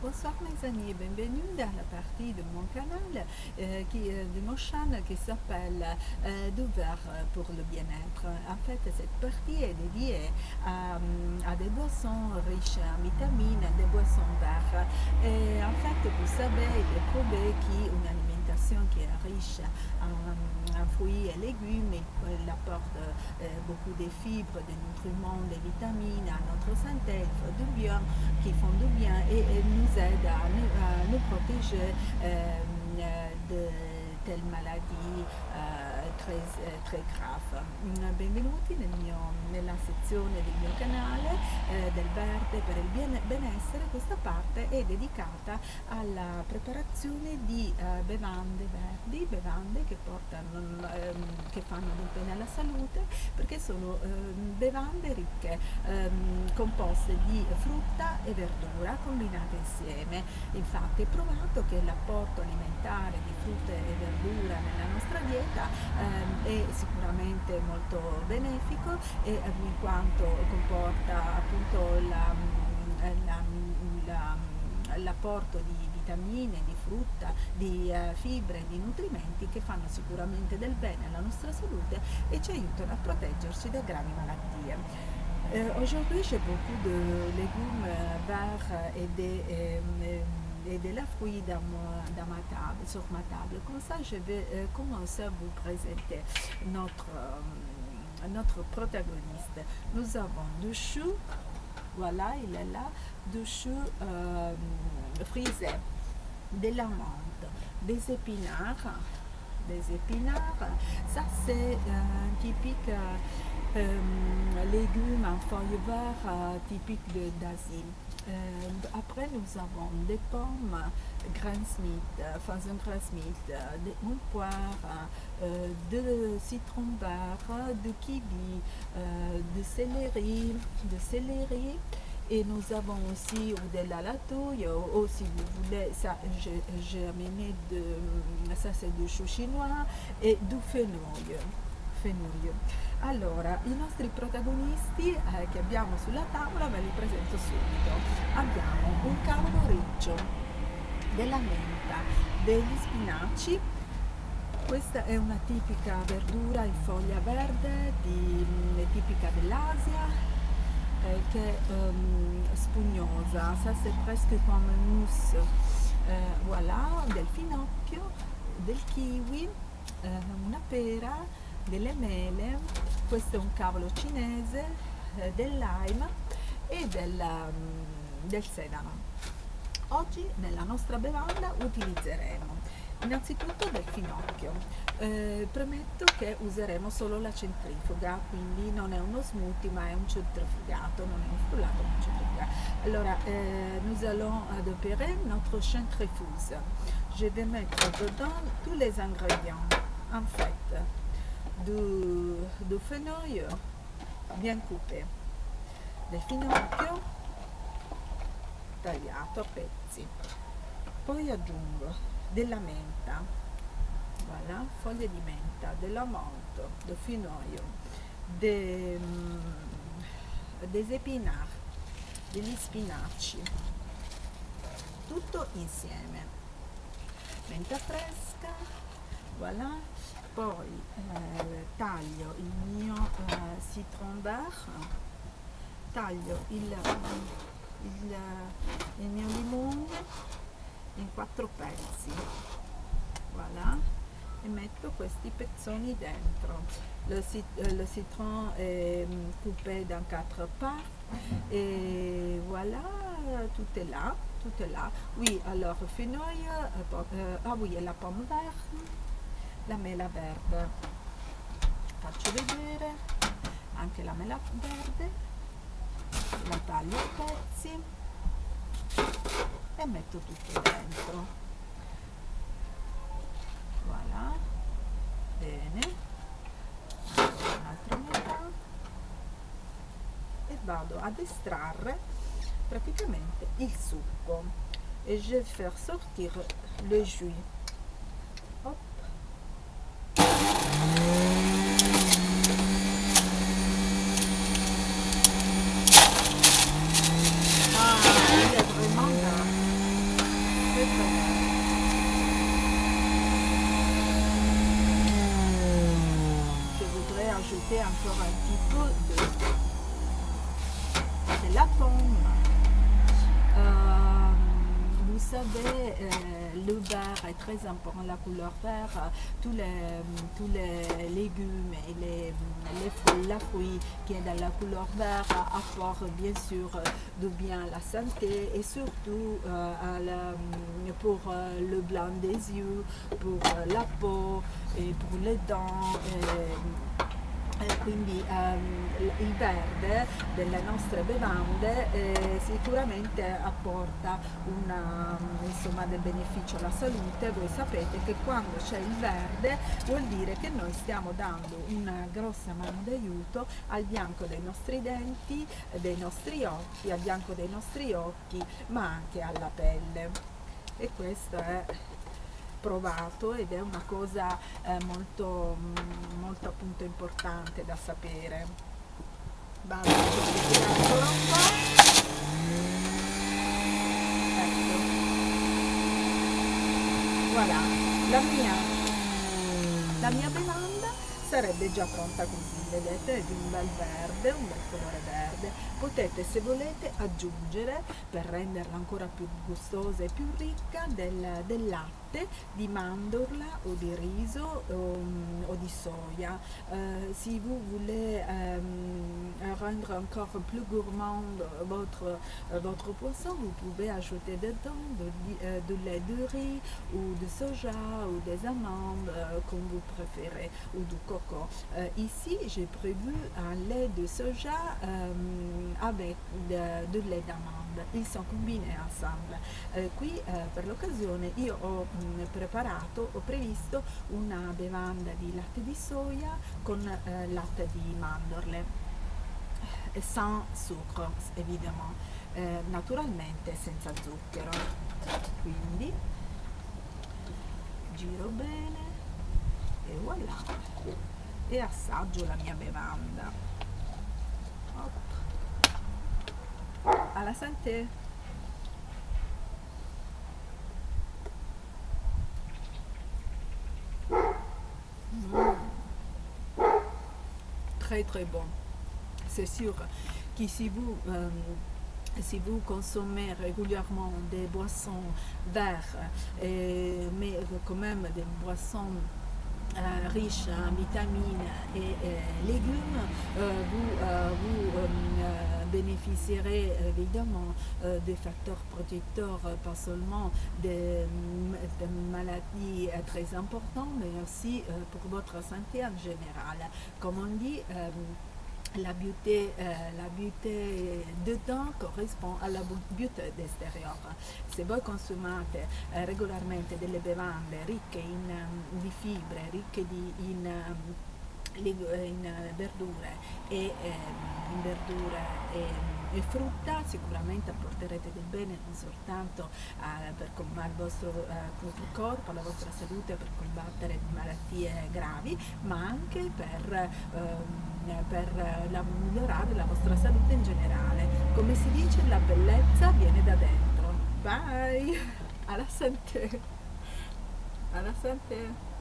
Bonsoir mes amis et bienvenue dans la partie de mon canal, de mon chaîne qui s'appelle D'ouvert pour le bien-être. En fait, cette partie est dédiée à des boissons riches en vitamines, des boissons vertes. Et en fait, vous savez, il est prouvé qu'une alimentation qui est riche en fruits et légumes, il apporte beaucoup de fibres, de nutriments, de vitamines à notre santé, il fait du bien, qui font du bien et nous aident à nous protéger de telle maladie très grave. Benvenuti nella sezione del mio canale del verde per il benessere. Questa parte è dedicata alla preparazione di bevande verdi, bevande che fanno del bene alla salute, perché sono bevande ricche, composte di frutta e verdura combinate insieme. Infatti è provato che l'apporto alimentare di frutta e verdura nella nostra dieta è sicuramente molto benefico in quanto comporta appunto l'apporto di vitamine, di frutta, di fibre, di nutrimenti che fanno sicuramente del bene alla nostra salute e ci aiutano a proteggerci da gravi malattie. Aujourd'hui, j'ai beaucoup de légumes verts et de la fruits dans ma table, sur ma table. Comme ça, je vais commencer à vous présenter notre protagoniste. Nous avons du chou, voilà, il est là, du chou frisé, de la menthe, des épinards. Ça c'est un typique légume en feuilles vertes typique d'Asie. Après nous avons des pommes, Granny Smith, Frozen Granny Smith, une poire, de citron vert, de kiwi, de céleri. Et nous avons aussi de la latouille, ou si vous voulez, ça j'ai amené ça c'est du chou chinois et du fenouil. Allora, i nostri protagonisti che abbiamo sulla tavola ve li presento subito. Abbiamo un cavolo riccio, della menta, degli spinaci. Questa è una tipica verdura in foglia verde, tipica dell'Asia, che è spugnosa, ça c'est presque come mousse. Voilà, del finocchio, del kiwi, una pera, delle mele, questo è un cavolo cinese, del lime e del sedano. Oggi nella nostra bevanda utilizzeremo innanzitutto del finocchio. Premetto che useremo solo la centrifuga, quindi non è uno smoothie ma è un centrifugato, non è un frullato ma un centrifugato. Allora, nous allons adopérer notre centrifuge. Je vais mettre dedans tous les ingrédients. En fait, du fenouil bien coupé, del finocchio tagliato a pezzi, poi aggiungo della menta, voilà, foglie di menta, della menthe, del fenouil, des épinards, degli spinaci, tutto insieme, menta fresca, voilà. Poi taglio il mio citron vert, taglio il mio limone in 4 pezzi, voilà, e metto questi pezzoni dentro. Le citron est coupé dans 4 parts et voilà, tout est là. Oui, alors fenouil, oui, et la pomme verte, la mela verde, faccio vedere anche la mela verde, la taglio a pezzi e metto tutto dentro, voilà, bene, un'altra metà e vado ad estrarre praticamente il succo e je vais faire sortir le jus. Hop. Il est vraiment là. ajouter encore un petit peu de la pomme. Euh, vous savez, le vert est très important, la couleur vert, tous les légumes et les fruits qui sont dans la couleur vert apportent bien sûr de bien à la santé et surtout pour le blanc des yeux, pour la peau e pour le dents. Quindi il verde delle nostre bevande sicuramente apporta insomma, del beneficio alla salute. Voi sapete che quando c'è il verde vuol dire che noi stiamo dando una grossa mano d'aiuto al bianco dei nostri denti, dei nostri occhi, al bianco dei nostri occhi, ma anche alla pelle. E questo è provato ed è una cosa molto, molto appunto importante da sapere. Vado a ancora un po'. Ecco, voilà, la mia bevanda sarebbe già pronta così, vedete, è di un bel verde, un bel colore verde. Potete, se volete, aggiungere, per renderla ancora più gustosa e più ricca, del latte di mandorla o di riso o di soia. Si vous voulez rendre encore plus gourmand votre poisson, vous pouvez ajouter dedans de lait de riz ou de soja ou des amandes, comme vous préférez, ou du coco. Ici, j'ai prévu un lait de soja avec de lait d'amande. Ils sont combinés ensemble. Qui per l'occasione io ho previsto una bevanda di latte di soia con latte di mandorle, sans sucre évidemment, naturalmente senza zucchero. Quindi giro bene e voilà, e assaggio la mia bevanda. Hop. Alla santé. Très très bon. C'est sûr que si vous consommez régulièrement des boissons vertes, mais quand même des boissons riches en vitamines et légumes, vous bénéficierez évidemment des facteurs protecteurs, pas seulement des maladies très importantes, mais aussi pour votre santé en général. Comme on dit, la beauté dedans corrisponde alla beauté d'esterior. Se voi consumate regolarmente delle bevande ricche di fibre, ricche in verdure e frutta, sicuramente apporterete del bene non soltanto al vostro corpo, alla vostra salute, per combattere malattie gravi, ma anche per migliorare la vostra salute in generale. Come si dice, la bellezza viene da dentro. Bye! Alla santé! Alla santé!